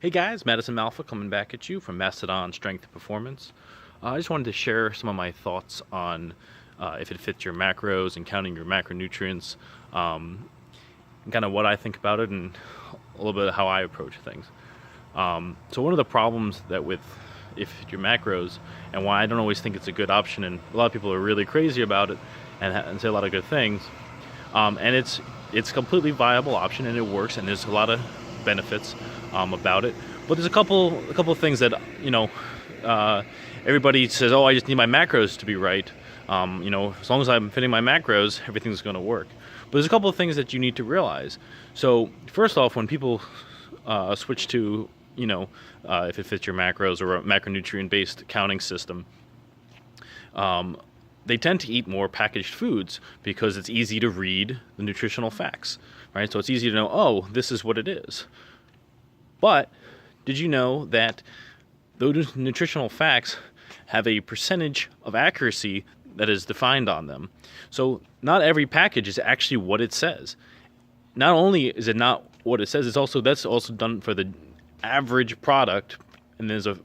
Hey guys, Madison Malfa coming back at you from Mastodon Strength and Performance. I just wanted to share some of my thoughts on if it fits your macros and counting your macronutrients, and kind of what I think about it and a little bit of how I approach things. So one of the problems that with if your macros and why I don't always think it's a good option, and a lot of people are really crazy about it and say a lot of good things, and it's a completely viable option and it works and there's a lot of benefits about it. But there's a couple of things that everybody says, oh, I just need my macros to be right. As long as I'm fitting my macros, everything's going to work. But there's a couple of things that you need to realize. So first off, when people switch to if it fits your macros or a macronutrient-based counting system, they tend to eat more packaged foods because it's easy to read the nutritional facts, right? So it's easy to know, oh, this is what it is. But did you know that those nutritional facts have a percentage of accuracy that is defined on them? So not every package is actually what it says. Not only is it not what it says, that's also done for the average product, and there's a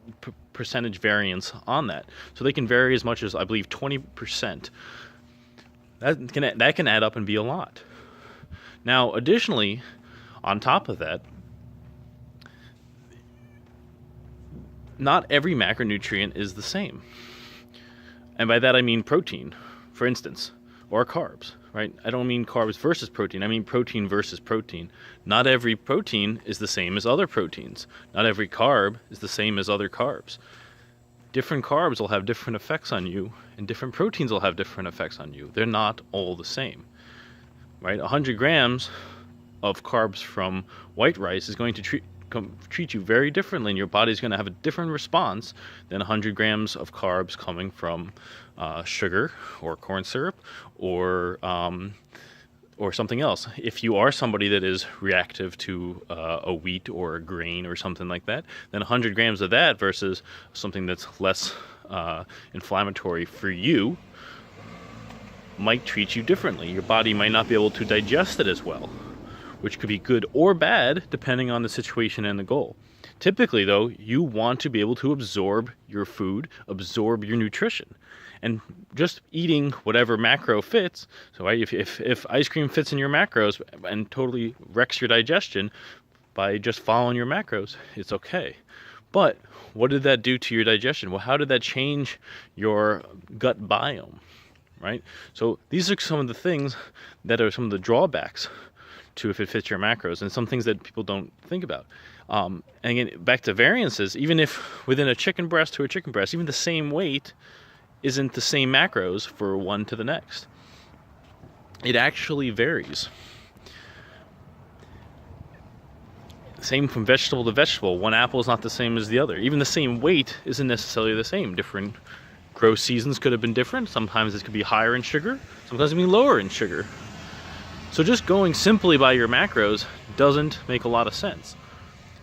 percentage variance on that. So they can vary as much as, I believe, 20%. That can add up and be a lot. Now, additionally, on top of that, not every macronutrient is the same. And by that I mean protein, for instance, or carbs, right? I don't mean carbs versus protein, I mean protein versus protein. Not every protein is the same as other proteins. Not every carb is the same as other carbs. Different carbs will have different effects on you, and different proteins will have different effects on you. They're not all the same, right? 100 grams of carbs from white rice is going to treat you very differently, and your body's going to have a different response than 100 grams of carbs coming from sugar or corn syrup or something else. If you are somebody that is reactive to a wheat or a grain or something like that, then 100 grams of that versus something that's less inflammatory for you might treat you differently. Your body might not be able to digest it as well, which could be good or bad depending on the situation and the goal. Typically, though, you want to be able to absorb your food, absorb your nutrition. And just eating whatever macro fits, so right, if ice cream fits in your macros and totally wrecks your digestion by just following your macros, it's okay. But what did that do to your digestion? Well, how did that change your gut biome, right? So these are some of the things that are some of the drawbacks to if it fits your macros, and some things that people don't think about. And again, back to variances, even if within a chicken breast to a chicken breast, even the same weight isn't the same macros for one to the next. It actually varies. Same from vegetable to vegetable. One apple is not the same as the other. Even the same weight isn't necessarily the same. Different growth seasons could have been different. Sometimes it could be higher in sugar, sometimes it can be lower in sugar. So just going simply by your macros doesn't make a lot of sense.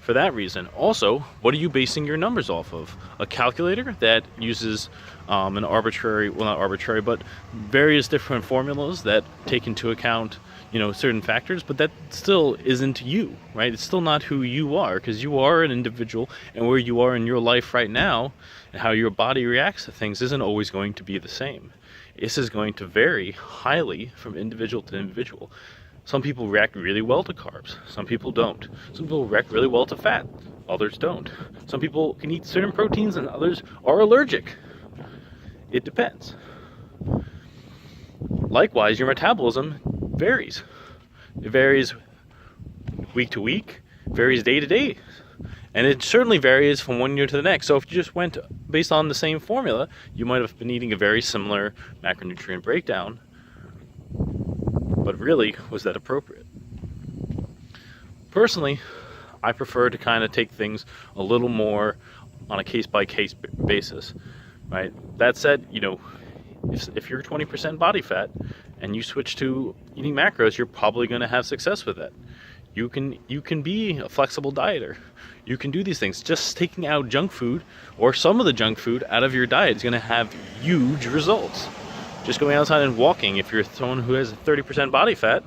For that reason, also, what are you basing your numbers off of? A calculator that uses an arbitrary, well, not arbitrary, but various different formulas that take into account, certain factors, but that still isn't you, right? It's still not who you are, because you are an individual, and where you are in your life right now and how your body reacts to things isn't always going to be the same. This is going to vary highly from individual to individual. Some people react really well to carbs. Some people don't. Some people react really well to fat. Others don't. Some people can eat certain proteins and others are allergic. It depends. Likewise, your metabolism varies. It varies week to week, varies day to day. And it certainly varies from one year to the next. So if you just went based on the same formula, you might have been eating a very similar macronutrient breakdown. But really, was that appropriate? Personally, I prefer to kind of take things a little more on a case-by-case basis, right? That said, if you're 20% body fat and you switch to eating macros, you're probably going to have success with that. You can be a flexible dieter. You can do these things. Just taking out junk food or some of the junk food out of your diet is going to have huge results. Just going outside and walking, if you're someone who has 30% body fat,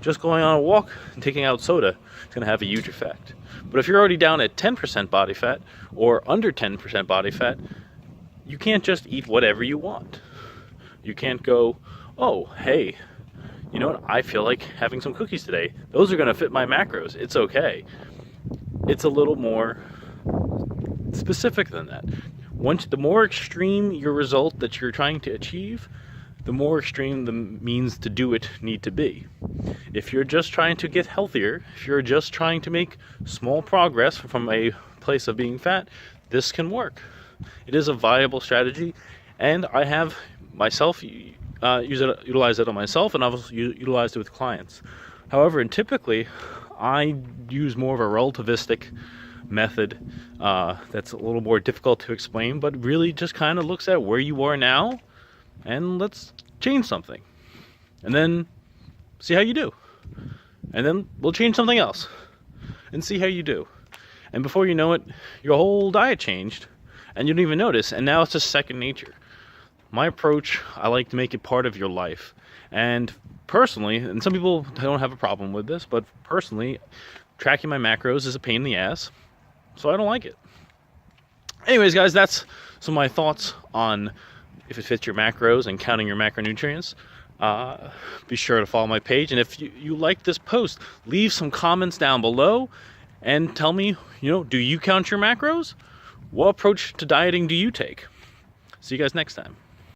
just going on a walk and taking out soda is going to have a huge effect. But if you're already down at 10% body fat or under 10% body fat, you can't just eat whatever you want. You can't go, oh, hey, you know what, I feel like having some cookies today. Those are going to fit my macros. It's okay. It's a little more specific than that. The more extreme your result that you're trying to achieve, the more extreme the means to do it need to be. If you're just trying to get healthier, if you're just trying to make small progress from a place of being fat, this can work. It is a viable strategy, and I have myself utilize it on myself, and I've also utilized it with clients. However, and typically, I use more of a relativistic method that's a little more difficult to explain, but really just kind of looks at where you are now, and let's change something. And then see how you do. And then we'll change something else and see how you do. And before you know it, your whole diet changed, and you don't even notice, and now it's just second nature. My approach, I like to make it part of your life. And personally, and some people don't have a problem with this, but personally, tracking my macros is a pain in the ass, so I don't like it. Anyways, guys, that's some of my thoughts on if it fits your macros and counting your macronutrients. Be sure to follow my page, and if you like this post, leave some comments down below and tell me, do you count your macros? What approach to dieting do you take? See you guys next time.